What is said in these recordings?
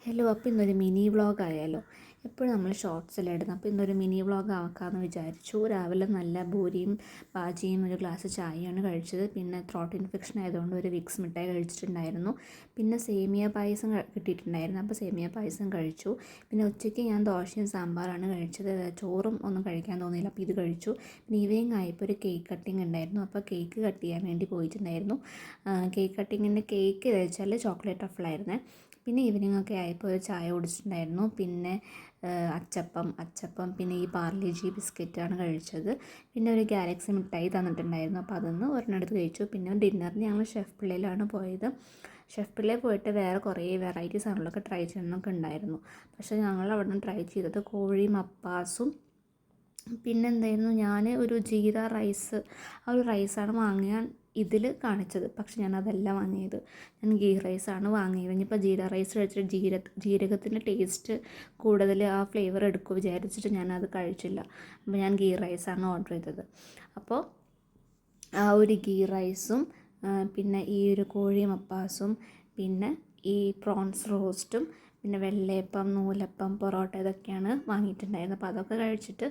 Hello, അപ്പോൾ ഇന്നൊരു mini vlog ആയാലോ. എപ്പോഴും നമ്മൾ ഷോർട്സിൽ ഇടുന്നത്, അപ്പോൾ ഇന്നൊരു മിനി വ്ളോഗ് ആക്കാമെന്ന് വിചാരിച്ചു. രാവിലെ നല്ല പൂരിയും ബാജിയും ഒരു ഗ്ലാസ് ചായയാണ് കഴിച്ചത്. പിന്നെ ത്രോട്ട് ഇൻഫെക്ഷൻ ആയതുകൊണ്ട് ഒരു വിക്സ് മിഠായി കഴിച്ചിട്ടുണ്ടായിരുന്നു. പിന്നെ സേമിയ പായസം കിട്ടിയിട്ടുണ്ടായിരുന്നു, അപ്പോൾ സേമിയ പായസം കഴിച്ചു. പിന്നെ ഉച്ചയ്ക്ക് ഞാൻ ദോശയും സാമ്പാറാണ് കഴിച്ചത്. ചോറും ഒന്നും കഴിക്കാൻ തോന്നിയില്ല, അപ്പോൾ ഇത് കഴിച്ചു. പിന്നെ ഈവനിങ് ആയപ്പോൾ ഒരു കേക്ക് കട്ടിങ് ഉണ്ടായിരുന്നു, അപ്പോൾ കേക്ക് കട്ട് ചെയ്യാൻ വേണ്ടി പോയിട്ടുണ്ടായിരുന്നു. കേക്ക് കട്ടിങ്ങിൻ്റെ കേക്ക് വെച്ചാൽ ചോക്ലേറ്റ് ടഫിളായിരുന്നേ. പിന്നെ ഈവനിങ് ഒക്കെ ആയപ്പോൾ ഒരു ചായ കുടിച്ചിട്ടുണ്ടായിരുന്നു. പിന്നെ അച്ചപ്പം പിന്നെ ഈ പാർലേജി ബിസ്ക്കറ്റാണ് കഴിച്ചത്. പിന്നെ ഒരു ഗാലക്സി മിഠായി തന്നിട്ടുണ്ടായിരുന്നു, അപ്പോൾ അതൊന്ന് ഒരെണ്ണെടുത്ത് കഴിച്ചു. പിന്നെ ഡിന്നറിന് ഞങ്ങൾ ഷെഫ് പിള്ളയിലാണ് പോയത്. ഷെഫ് പിള്ളയിൽ പോയിട്ട് വേറെ കുറേ വെറൈറ്റി സാധനങ്ങളൊക്കെ ട്രൈ ചെയ്യണമെന്നൊക്കെ ഉണ്ടായിരുന്നു. പക്ഷേ ഞങ്ങൾ അവിടെ നിന്ന് ട്രൈ ചെയ്തത് കോഴി മപ്പാസും പിന്നെ എന്തായിരുന്നു, ഞാൻ ഒരു ജീര റൈസ്, ആ ഒരു റൈസാണ് വാങ്ങിയാൽ ഇതിൽ കാണിച്ചത്. പക്ഷെ ഞാൻ അതല്ല വാങ്ങിയത്, ഞാൻ ഗീ റൈസാണ് വാങ്ങിയത്. ഇനിയിപ്പോൾ ജീര റൈസ് കഴിച്ചിട്ട് ജീരകത്തിൻ്റെ ടേസ്റ്റ് കൂടുതൽ ആ ഫ്ലേവർ എടുക്കും വിചാരിച്ചിട്ട് ഞാനത് കഴിച്ചില്ല. അപ്പോൾ ഞാൻ ഗീ റൈസാണ് ഓർഡർ ചെയ്തത്. അപ്പോൾ ആ ഒരു ഗീ റൈസും പിന്നെ ഈ ഒരു കോഴി മപ്പാസും പിന്നെ ഈ പ്രോൺസ് റോസ്റ്റും പിന്നെ വെള്ളയപ്പം, നൂലപ്പം, പൊറോട്ട ഇതൊക്കെയാണ് വാങ്ങിയിട്ടുണ്ടായിരുന്നത്. അപ്പോൾ അതൊക്കെ കഴിച്ചിട്ട്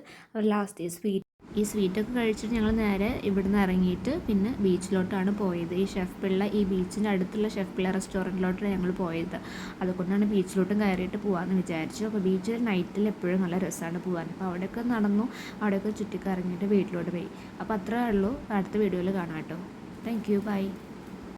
ലാസ്റ്റ് ഈ സ്വീറ്റൊക്കെ കഴിച്ചിട്ട് ഞങ്ങൾ നേരെ ഇവിടുന്ന് ഇറങ്ങിയിട്ട് പിന്നെ ബീച്ചിലോട്ടാണ് പോയത്. ഈ ഷെഫ് പിള്ള, ഈ ബീച്ചിൻ്റെ അടുത്തുള്ള ഷെഫ് പിള്ള റെസ്റ്റോറൻറ്റിലോട്ടാണ് ഞങ്ങൾ പോയത്. അതുകൊണ്ടാണ് ബീച്ചിലോട്ടും കയറിയിട്ട് പോകാമെന്ന് വിചാരിച്ചു. അപ്പോൾ ബീച്ചിൽ നൈറ്റിൽ എപ്പോഴും നല്ല രസമാണ് പോകാൻ. അപ്പോൾ അവിടെയൊക്കെ നടന്നു, അവിടെയൊക്കെ ചുറ്റിക്കറങ്ങിയിട്ട് വീട്ടിലോട്ട് പോയി. അപ്പോൾ അത്രേ ഉള്ളൂ. അടുത്ത വീഡിയോയിൽ കാണാം കേട്ടോ. Thank you, by.